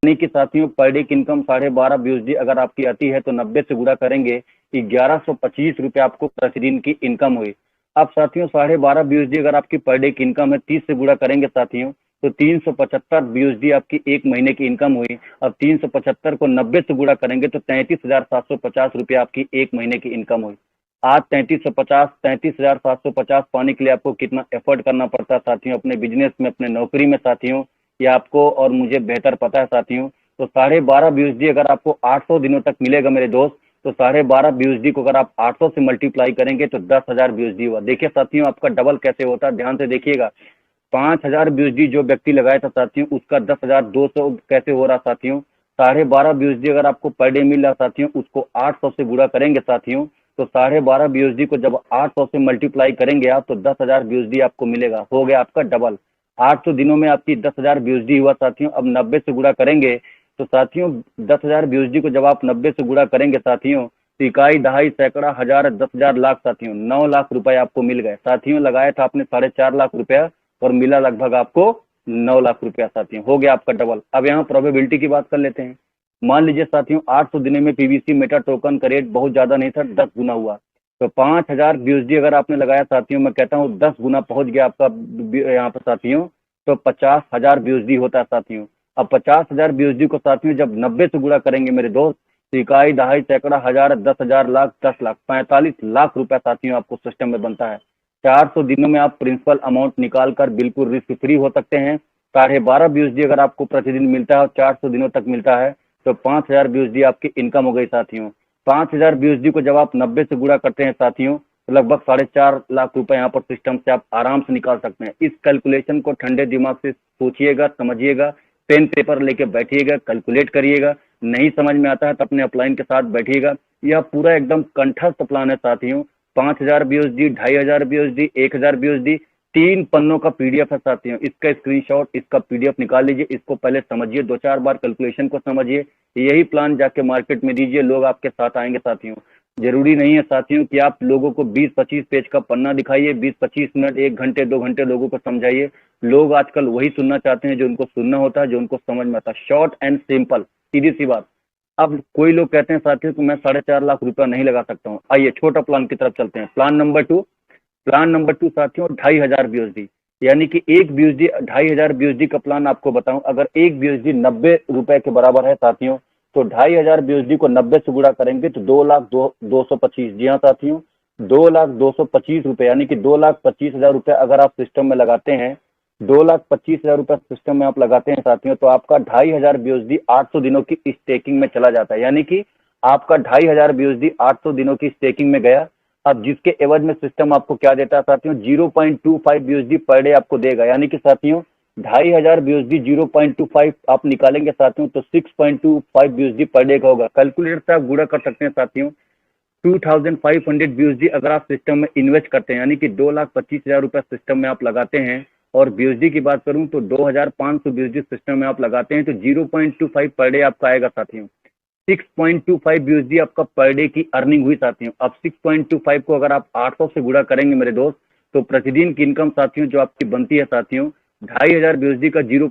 यानी कि साथियों पर डे की इनकम 12.5 BUSD अगर आपकी आती है तो 90 से गुणा करेंगे 1125 रुपये आपको प्रतिदिन की इनकम हुई। अब साथियों 12.5 BUSD अगर आपकी पर डे की इनकम है 30 से गुणा करेंगे साथियों तो 375 BUSD आपकी एक महीने की इनकम हुई। अब 375 को 90 से गुणा करेंगे तो 33,750 रुपये आपकी एक महीने की इनकम हुई। आज 33,750 पाने के लिए आपको कितना एफर्ट करना पड़ता है साथियों अपने बिजनेस में, अपने नौकरी में साथियों, ये आपको और मुझे बेहतर पता है साथियों। तो 12.5 BUSD अगर आपको 800 दिनों तक मिलेगा मेरे दोस्त, तो 12.5 BUSD को अगर आप 800 से मल्टीप्लाई करेंगे तो 10,000 BUSD हुआ। देखिए साथियों आपका डबल कैसे होता है, ध्यान से देखिएगा। 5,000 BUSD जो व्यक्ति लगाया था साथियों उसका 10,200 कैसे हो रहा साथियों। 12.5 BUSD अगर आपको पर डे मिल रहा साथियों उसको 800 से गुणा करेंगे साथियों, तो 12.5 BUSD को जब 800 से मल्टीप्लाई करेंगे आप तो 10,000 BUSD आपको मिलेगा। हो गया आपका डबल। 800 दिनों में आपकी 10,000 BUSD हुआ साथियों। अब 90 से गुणा करेंगे तो साथियों 10,000 BUSD को जब आप 90 से गुणा करेंगे साथियों तो इकाई, दहाई, सैकड़ा, हजार, 10,000, लाख साथियों 9 लाख रुपए आपको मिल गए साथियों। लगाया था आपने 4.5 लाख रुपया और मिला लगभग आपको 9 लाख रुपया साथियों। हो गया आपका डबल। अब यहाँ प्रोबेबिलिटी की बात कर लेते हैं। मान लीजिए साथियों 800 दिनों में पीवीसी मेटा टोकन का रेट बहुत ज्यादा नहीं था, 10 गुना हुआ। तो 5,000 BUSD अगर आपने लगाया साथियों, मैं कहता हूँ 10 गुना पहुंच गया आपका यहाँ पर साथियों, तो 50,000 BUSD होता है साथियों। अब 50,000 BUSD को साथियों जब 90 से गुणा करेंगे मेरे दोस्त, तो इकाई, दहाई, सैकड़ा, हजार, 10,000, लाख, 10 लाख, 45 लाख रुपया साथियों आपको सिस्टम में बनता है। 400 दिनों में आप प्रिंसिपल अमाउंट निकाल कर बिल्कुल रिस्क फ्री हो सकते हैं। 12.5 BUSD अगर आपको प्रतिदिन मिलता है और 400 दिनों तक मिलता है तो 5,000 BUSD आपकी इनकम हो गई साथियों। 5,000 BUSD को जब आप 90 से गुणा करते हैं साथियों तो लगभग 4.5 लाख रुपए यहाँ पर सिस्टम से आप आराम से निकाल सकते हैं। इस कैलकुलेशन को ठंडे दिमाग से सोचिएगा, समझिएगा, पेन पेपर लेके बैठिएगा, कैलकुलेट करिएगा। नहीं समझ में आता है तो अपने अपलाइन के साथ बैठिएगा। यह पूरा एकदम कंठस्थ प्लान है साथियों। 5,000 BUSD, 2,500 BUSD, 1,000 BUSD, 3 पन्नों का पीडीएफ है साथियों। इसका स्क्रीनशॉट, इसका पीडीएफ निकाल लीजिए, इसको पहले समझिए, 2-4 बार कैलकुलेशन को समझिए। यही प्लान जाके मार्केट में दीजिए, लोग आपके साथ आएंगे साथियों। जरूरी नहीं है साथियों कि आप लोगों को 20-25 पेज का पन्ना दिखाइए, 20-25 मिनट, 1 घंटे 2 घंटे लोगों को समझाइए। लोग आजकल वही सुनना चाहते हैं जो उनको सुनना होता है, जो उनको समझ में आता है। शॉर्ट एंड सिंपल, सीधी सी बात। अब कोई लोग कहते हैं साथियों कि मैं 4.5 लाख रुपया नहीं लगा सकता हूँ। आइए छोटा प्लान की तरफ चलते हैं। प्लान नंबर 2 साथियों 2,500 BUSD, यानी कि एक BUSD, 2,500 BUSD का प्लान आपको बताऊं। अगर एक BUSD 90 रुपए के बराबर है साथियों, तो 2,500 BUSD को 90 से गुणा करेंगे तो 2,02,225। जी हाँ साथियों, 2,02,225 रुपए, यानी कि 2,25,000 रुपए अगर आप सिस्टम में लगाते हैं, 2,25,000 रुपए सिस्टम में आप लगाते हैं साथियों, तो आपका 2,500 BUSD 800 दिनों की स्टेकिंग में चला जाता है। यानी कि आपका 2,500 BUSD 800 दिनों की स्टेकिंग में गया। अब जिसके एवज में सिस्टम आपको क्या देता है साथियों, 0.25 BUSD पर डे आपको देगा। यानी कि साथियों 2,500 BUSD 0.25 आप निकालेंगे साथियों तो 6.25 BUSD पर डे का होगा। कैलकुलेटर से आप गुणा कर सकते हैं साथियों। 2,500 BUSD अगर आप सिस्टम में इन्वेस्ट करते हैं, यानी कि 2,25,000 रुपए सिस्टम में आप लगाते हैं, और BUSD की बात करूं तो 2,500 BUSD सिस्टम में आप लगाते हैं, तो 0.25 पर डे आपका आएगा साथियों। 6.25 BUSD आपका पर डे की अर्निंग हुई साथियों। अब 6.25 को अगर आप 800 से गुणा करेंगे मेरे दोस्त, तो प्रतिदिन की इनकम साथियों जो आपकी बनती है साथियों, 2,500 BUSD का 0.